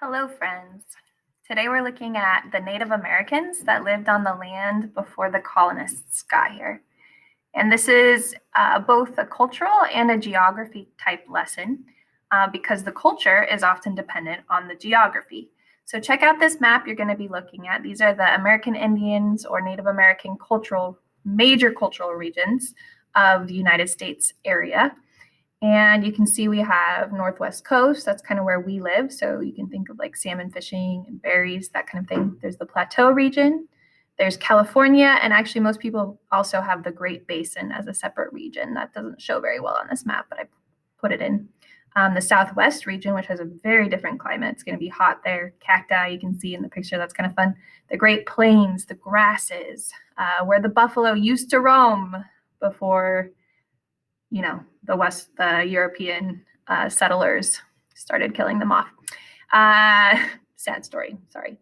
Hello, friends. Today we're looking at the Native Americans that lived on the land before the colonists got here. And this is both a cultural and a geography type lesson because the culture is often dependent on the geography. So check out this map you're going to be looking at. These are the American Indians or Native American major cultural regions of the United States area. And you can see we have Northwest Coast. That's kind of where we live. So you can think of like salmon fishing and berries, that kind of thing. There's the Plateau region. There's California. And actually, most people also have the Great Basin as a separate region. That doesn't show very well on this map, but I put it in. The Southwest region, which has a very different climate. It's going to be hot there. Cacti, you can see in the picture. That's kind of fun. The Great Plains, the grasses, where the buffalo used to roam before the European settlers started killing them off. Sad story, sorry.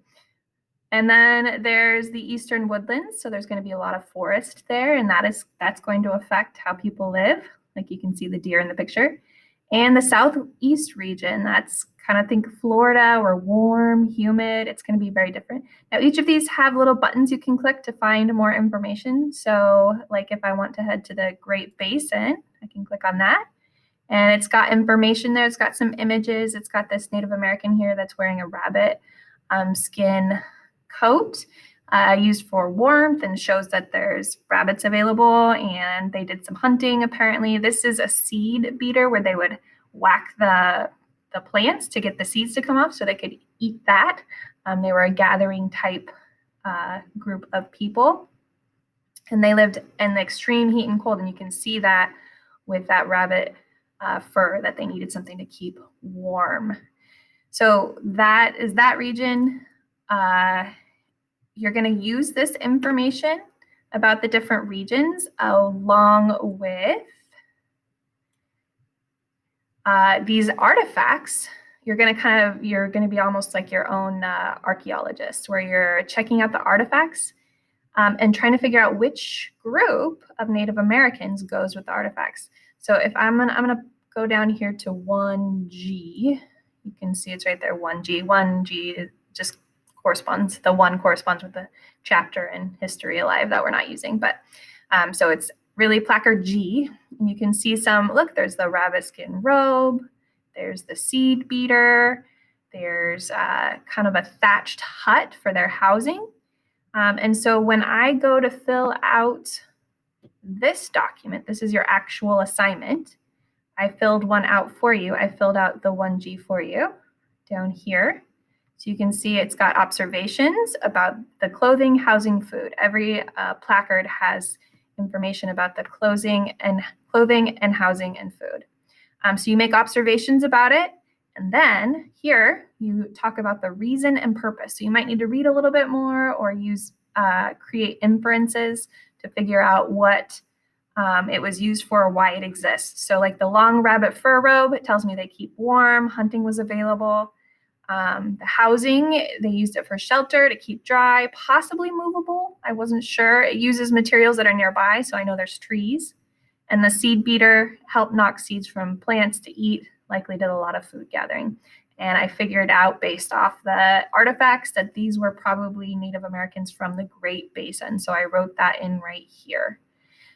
And then there's the eastern woodlands. So there's going to be a lot of forest there, and that's going to affect how people live. Like you can see the deer in the picture. And the southeast region, that's kind of think Florida, or warm, humid. It's going to be very different. Now, each of these have little buttons you can click to find more information. So like if I want to head to the Great Basin, I can click on that. And it's got information there. It's got some images. It's got this Native American here that's wearing a rabbit skin coat used for warmth, and shows that there's rabbits available, and they did some hunting apparently. This is a seed beater where they would whack the plants to get the seeds to come off so they could eat that. They were a gathering type group of people, and they lived in the extreme heat and cold, and you can see that with that rabbit fur, that they needed something to keep warm. So that is that region. You're going to use this information about the different regions along with these artifacts. You're going to be almost like your own archaeologist, where you're checking out the artifacts and trying to figure out which group of Native Americans goes with the artifacts. So if I'm gonna go down here to 1G, you can see it's right there, 1G. 1G just corresponds, the 1 corresponds with the chapter in History Alive that we're not using. But so it's really placard G. And you can see look, there's the rabbit skin robe, there's the seed beater, there's kind of a thatched hut for their housing. And so when I go to fill out this document, this is your actual assignment. I filled one out for you. I filled out the 1G for you down here. So you can see it's got observations about the clothing, housing, food. Every placard has information about the clothing and housing and food. So you make observations about it. And then here you talk about the reason and purpose. So you might need to read a little bit more or create inferences to figure out what it was used for or why it exists. So like the long rabbit fur robe, it tells me they keep warm, hunting was available. The housing, they used it for shelter, to keep dry, possibly movable. I wasn't sure. It uses materials that are nearby, so I know there's trees. And the seed beater helped knock seeds from plants to eat, likely did a lot of food gathering. And I figured out based off the artifacts that these were probably Native Americans from the Great Basin. So I wrote that in right here.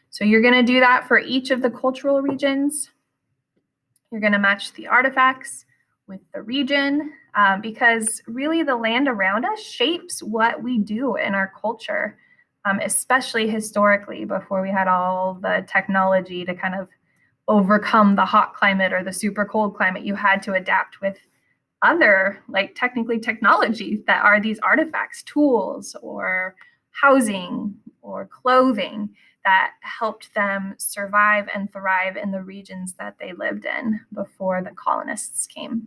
So you're going to do that for each of the cultural regions. You're going to match the artifacts with the region because really the land around us shapes what we do in our culture, especially historically before we had all the technology to kind of overcome the hot climate or the super cold climate. You had to adapt with other, like technically technology that are these artifacts, tools or housing or clothing that helped them survive and thrive in the regions that they lived in before the colonists came.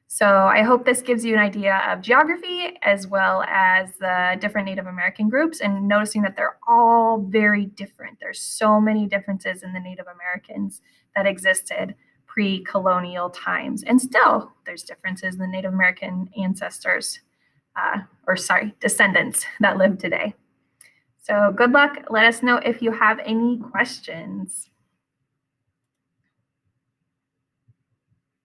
So I hope this gives you an idea of geography as well as the different Native American groups, and noticing that they're all very different. There's so many differences in the Native Americans that existed pre-colonial times. And still there's differences in the Native American descendants that live today. So good luck. Let us know if you have any questions.